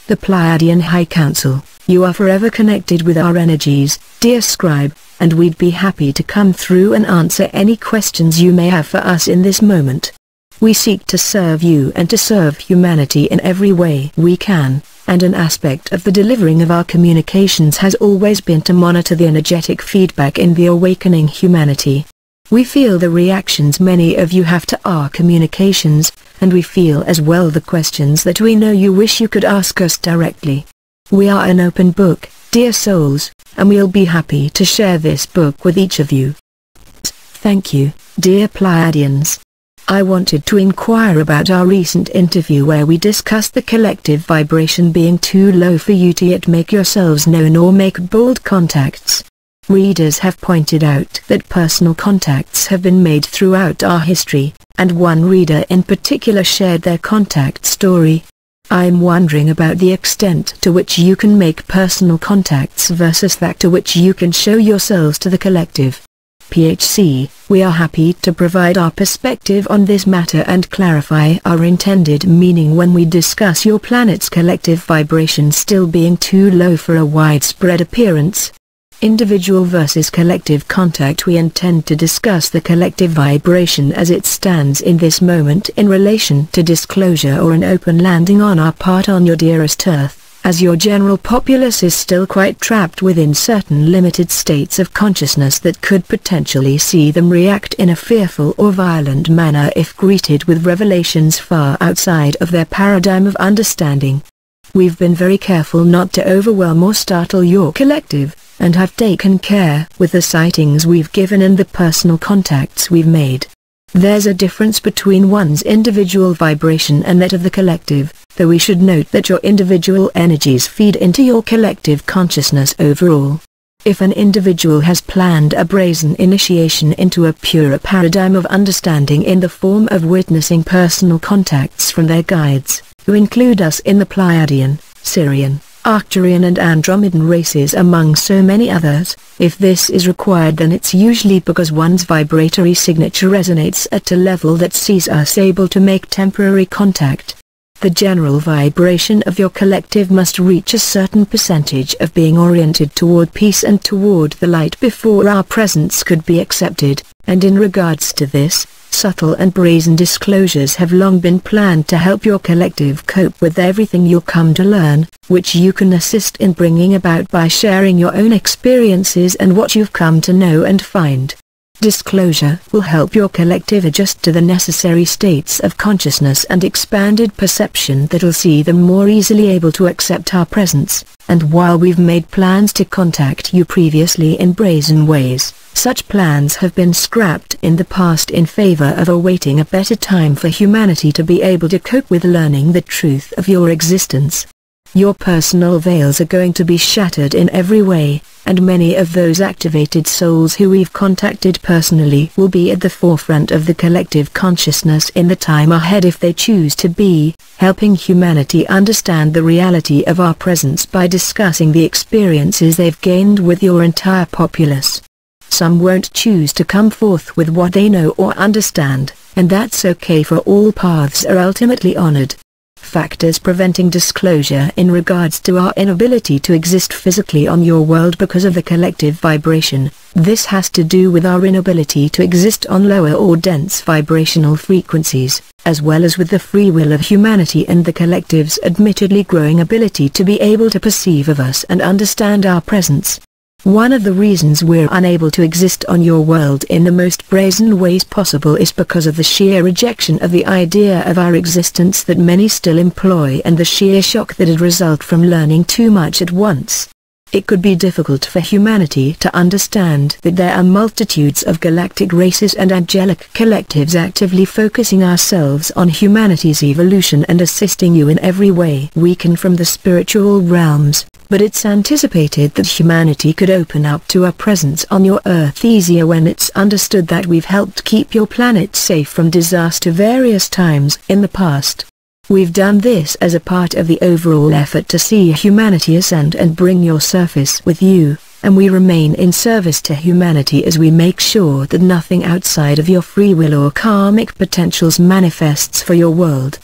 the Pleiadian High Council, you are forever connected with our energies, dear scribe, and we'd be happy to come through and answer any questions you may have for us in this moment. We seek to serve you and to serve humanity in every way we can, and an aspect of the delivering of our communications has always been to monitor the energetic feedback in the awakening humanity. We feel the reactions many of you have to our communications, and we feel as well the questions that we know you wish you could ask us directly. We are an open book, dear souls, and we'll be happy to share this book with each of you. Thank you, dear Pleiadians. I wanted to inquire about our recent interview where we discussed the collective vibration being too low for you to yet make yourselves known or make bold contacts. Readers have pointed out that personal contacts have been made throughout our history, and one reader in particular shared their contact story. I'm wondering about the extent to which you can make personal contacts versus that to which you can show yourselves to the collective. PHC, we are happy to provide our perspective on this matter and clarify our intended meaning when we discuss your planet's collective vibration still being too low for a widespread appearance. Individual versus collective contact. We intend to discuss the collective vibration as it stands in this moment in relation to disclosure or an open landing on our part on your dearest Earth, as your general populace is still quite trapped within certain limited states of consciousness that could potentially see them react in a fearful or violent manner if greeted with revelations far outside of their paradigm of understanding. We've been very careful not to overwhelm or startle your collective, and have taken care with the sightings we've given and the personal contacts we've made. There's a difference between one's individual vibration and that of the collective, though we should note that your individual energies feed into your collective consciousness overall. If an individual has planned a brazen initiation into a purer paradigm of understanding in the form of witnessing personal contacts from their guides, who include us in the Pleiadian, Syrian, Arcturian and Andromedan races among so many others, if this is required then it's usually because one's vibratory signature resonates at a level that sees us able to make temporary contact. The general vibration of your collective must reach a certain percentage of being oriented toward peace and toward the light before our presence could be accepted, and in regards to this, subtle and brazen disclosures have long been planned to help your collective cope with everything you'll come to learn, which you can assist in bringing about by sharing your own experiences and what you've come to know and find. Disclosure will help your collective adjust to the necessary states of consciousness and expanded perception that'll see them more easily able to accept our presence, and while we've made plans to contact you previously in brazen ways, such plans have been scrapped in the past in favor of awaiting a better time for humanity to be able to cope with learning the truth of your existence. Your personal veils are going to be shattered in every way, and many of those activated souls who we've contacted personally will be at the forefront of the collective consciousness in the time ahead if they choose to be, helping humanity understand the reality of our presence by discussing the experiences they've gained with your entire populace. Some won't choose to come forth with what they know or understand, and that's okay, for all paths are ultimately honored. Factors preventing disclosure in regards to our inability to exist physically on your world because of the collective vibration. This has to do with our inability to exist on lower or dense vibrational frequencies, as well as with the free will of humanity and the collective's admittedly growing ability to be able to perceive of us and understand our presence. One of the reasons we're unable to exist on your world in the most brazen ways possible is because of the sheer rejection of the idea of our existence that many still employ and the sheer shock that'd result from learning too much at once. It could be difficult for humanity to understand that there are multitudes of galactic races and angelic collectives actively focusing ourselves on humanity's evolution and assisting you in every way we can from the spiritual realms. But it's anticipated that humanity could open up to our presence on your Earth easier when it's understood that we've helped keep your planet safe from disaster various times in the past. We've done this as a part of the overall effort to see humanity ascend and bring your surface with you, and we remain in service to humanity as we make sure that nothing outside of your free will or karmic potentials manifests for your world.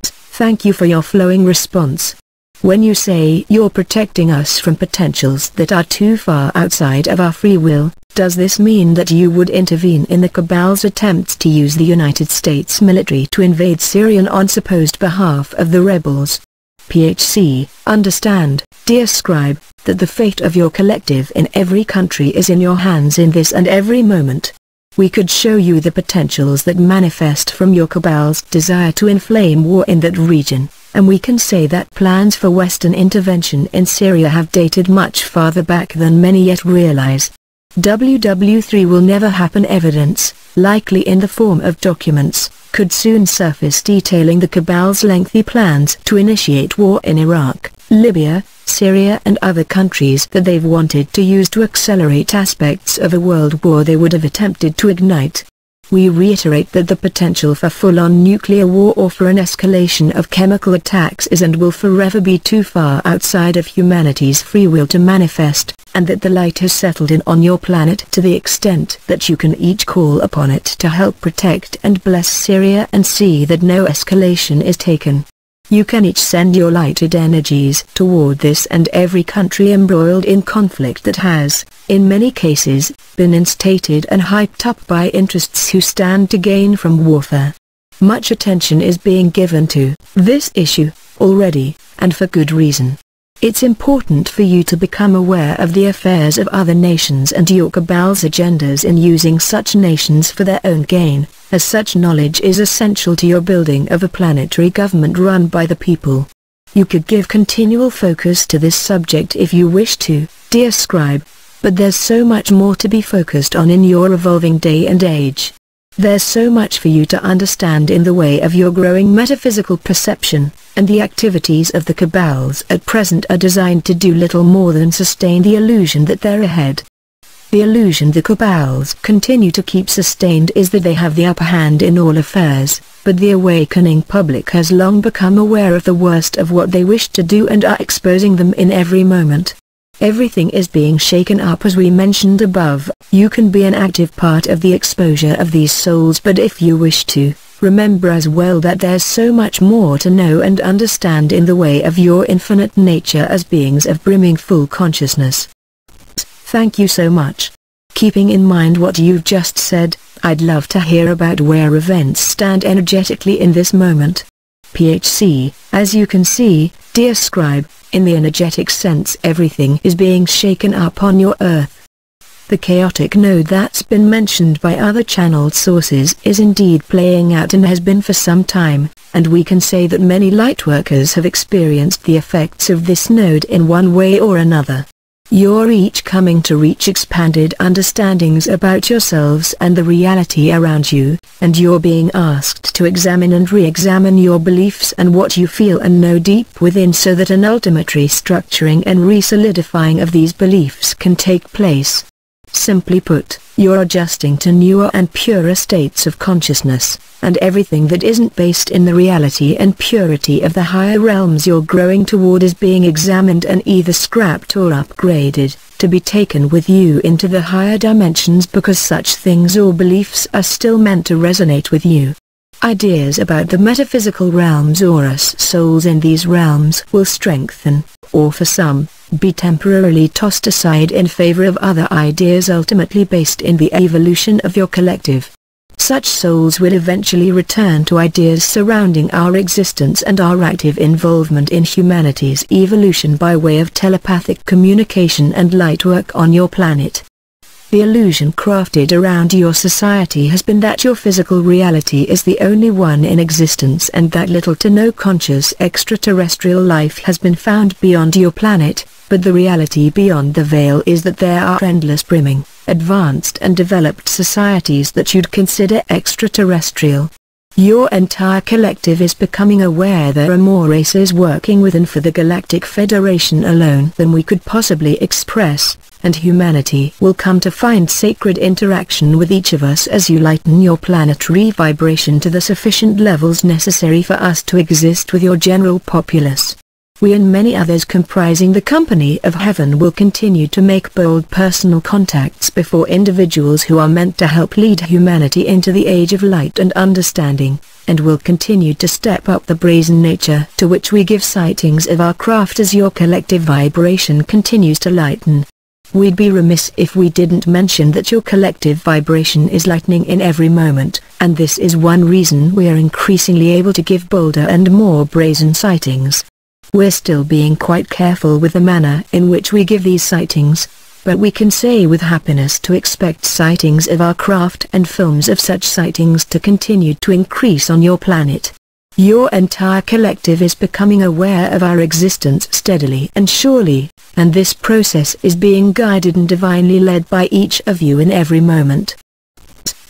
Thank you for your flowing response. When you say you're protecting us from potentials that are too far outside of our free will, does this mean that you would intervene in the cabal's attempts to use the United States military to invade Syria on supposed behalf of the rebels? PHC, understand, dear scribe, that the fate of your collective in every country is in your hands in this and every moment. We could show you the potentials that manifest from your cabal's desire to inflame war in that region, and we can say that plans for Western intervention in Syria have dated much farther back than many yet realize. WW3 will never happen. Evidence, likely in the form of documents, could soon surface detailing the cabal's lengthy plans to initiate war in Iraq, Libya, Syria and other countries that they've wanted to use to accelerate aspects of a world war they would have attempted to ignite. We reiterate that the potential for full-on nuclear war or for an escalation of chemical attacks is and will forever be too far outside of humanity's free will to manifest, and that the light has settled in on your planet to the extent that you can each call upon it to help protect and bless Syria and see that no escalation is taken. You can each send your lighted energies toward this and every country embroiled in conflict that has, in many cases, been instated and hyped up by interests who stand to gain from warfare. Much attention is being given to this issue, already, and for good reason. It's important for you to become aware of the affairs of other nations and your cabal's agendas in using such nations for their own gain, as such knowledge is essential to your building of a planetary government run by the people. You could give continual focus to this subject if you wish to, dear scribe, but there's so much more to be focused on in your evolving day and age. There's so much for you to understand in the way of your growing metaphysical perception, and the activities of the cabals at present are designed to do little more than sustain the illusion that they're ahead. The illusion the cabals continue to keep sustained is that they have the upper hand in all affairs, but the awakening public has long become aware of the worst of what they wish to do and are exposing them in every moment. Everything is being shaken up as we mentioned above. You can be an active part of the exposure of these souls, but if you wish to, remember as well that there's so much more to know and understand in the way of your infinite nature as beings of brimming full consciousness. Thank you so much. Keeping in mind what you've just said, I'd love to hear about where events stand energetically in this moment. PHC, as you can see, dear scribe, in the energetic sense everything is being shaken up on your earth. The chaotic node that's been mentioned by other channeled sources is indeed playing out and has been for some time, and we can say that many lightworkers have experienced the effects of this node in one way or another. You're each coming to reach expanded understandings about yourselves and the reality around you, and you're being asked to examine and re-examine your beliefs and what you feel and know deep within so that an ultimate restructuring and re-solidifying of these beliefs can take place. Simply put, you're adjusting to newer and purer states of consciousness, and everything that isn't based in the reality and purity of the higher realms you're growing toward is being examined and either scrapped or upgraded, to be taken with you into the higher dimensions because such things or beliefs are still meant to resonate with you. Ideas about the metaphysical realms or us souls in these realms will strengthen, or for some, be temporarily tossed aside in favor of other ideas ultimately based in the evolution of your collective. Such souls will eventually return to ideas surrounding our existence and our active involvement in humanity's evolution by way of telepathic communication and light work on your planet. The illusion crafted around your society has been that your physical reality is the only one in existence and that little to no conscious extraterrestrial life has been found beyond your planet, but the reality beyond the veil is that there are endless brimming, advanced and developed societies that you'd consider extraterrestrial. Your entire collective is becoming aware there are more races working with and for the Galactic Federation alone than we could possibly express, and humanity will come to find sacred interaction with each of us as you lighten your planetary vibration to the sufficient levels necessary for us to exist with your general populace. We and many others comprising the company of heaven will continue to make bold personal contacts before individuals who are meant to help lead humanity into the age of light and understanding, and will continue to step up the brazen nature to which we give sightings of our craft as your collective vibration continues to lighten. We'd be remiss if we didn't mention that your collective vibration is lightening in every moment, and this is one reason we are increasingly able to give bolder and more brazen sightings. We're still being quite careful with the manner in which we give these sightings, but we can say with happiness to expect sightings of our craft and films of such sightings to continue to increase on your planet. Your entire collective is becoming aware of our existence steadily and surely, and this process is being guided and divinely led by each of you in every moment.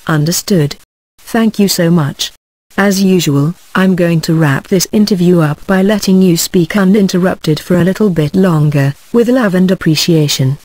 Understood. Thank you so much. As usual, I'm going to wrap this interview up by letting you speak uninterrupted for a little bit longer, with love and appreciation.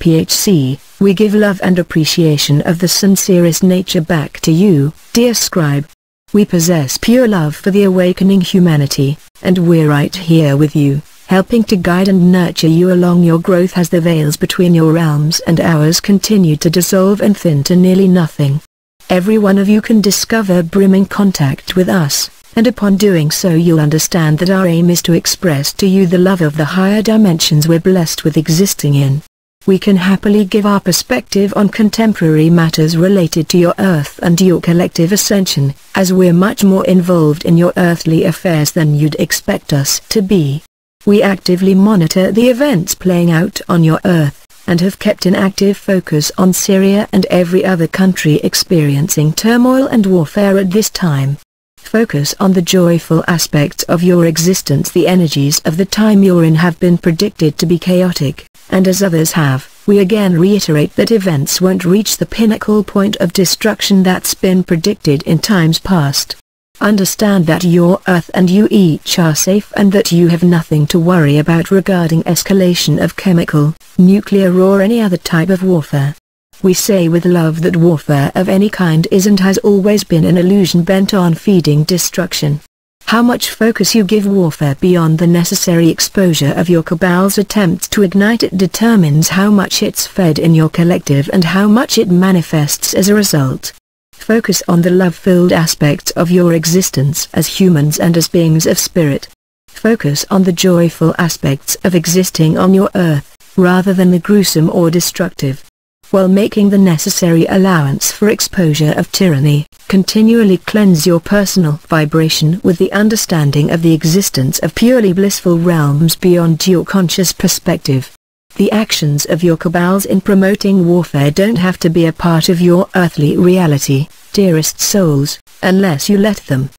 PHC, we give love and appreciation of the sincerest nature back to you, dear scribe. We possess pure love for the awakening humanity, and we're right here with you, helping to guide and nurture you along your growth as the veils between your realms and ours continue to dissolve and thin to nearly nothing. Every one of you can discover brimming contact with us, and upon doing so you'll understand that our aim is to express to you the love of the higher dimensions we're blessed with existing in. We can happily give our perspective on contemporary matters related to your Earth and your collective ascension, as we're much more involved in your earthly affairs than you'd expect us to be. We actively monitor the events playing out on your Earth, and have kept an active focus on Syria and every other country experiencing turmoil and warfare at this time. Focus on the joyful aspects of your existence. The energies of the time you're in have been predicted to be chaotic, and as others have, we again reiterate that events won't reach the pinnacle point of destruction that's been predicted in times past. Understand that your Earth and you each are safe and that you have nothing to worry about regarding escalation of chemical, nuclear or any other type of warfare. We say with love that warfare of any kind is and has always been an illusion bent on feeding destruction. How much focus you give warfare beyond the necessary exposure of your cabal's attempts to ignite it determines how much it's fed in your collective and how much it manifests as a result. Focus on the love-filled aspects of your existence as humans and as beings of spirit. Focus on the joyful aspects of existing on your Earth, rather than the gruesome or destructive. While making the necessary allowance for exposure of tyranny, continually cleanse your personal vibration with the understanding of the existence of purely blissful realms beyond your conscious perspective. The actions of your cabals in promoting warfare don't have to be a part of your earthly reality, dearest souls, unless you let them.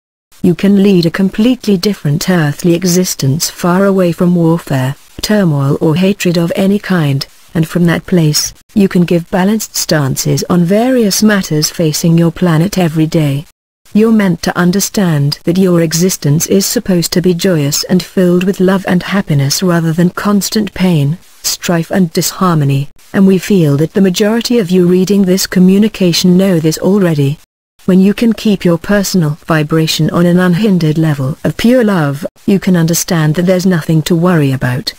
You can lead a completely different earthly existence far away from warfare, turmoil or hatred of any kind. And from that place, you can give balanced stances on various matters facing your planet every day. You're meant to understand that your existence is supposed to be joyous and filled with love and happiness rather than constant pain, strife and disharmony, and we feel that the majority of you reading this communication know this already. When you can keep your personal vibration on an unhindered level of pure love, you can understand that there's nothing to worry about.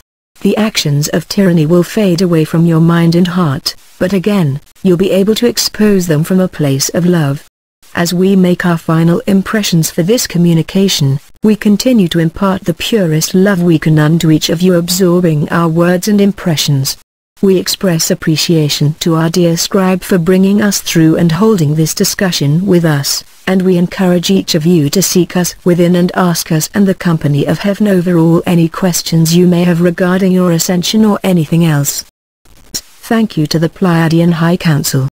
The actions of tyranny will fade away from your mind and heart, but again, you'll be able to expose them from a place of love. As we make our final impressions for this communication, we continue to impart the purest love we can unto each of you, absorbing our words and impressions. We express appreciation to our dear scribe for bringing us through and holding this discussion with us, and we encourage each of you to seek us within and ask us and the company of heaven overall any questions you may have regarding your ascension or anything else. Thank you to the Pleiadian High Council.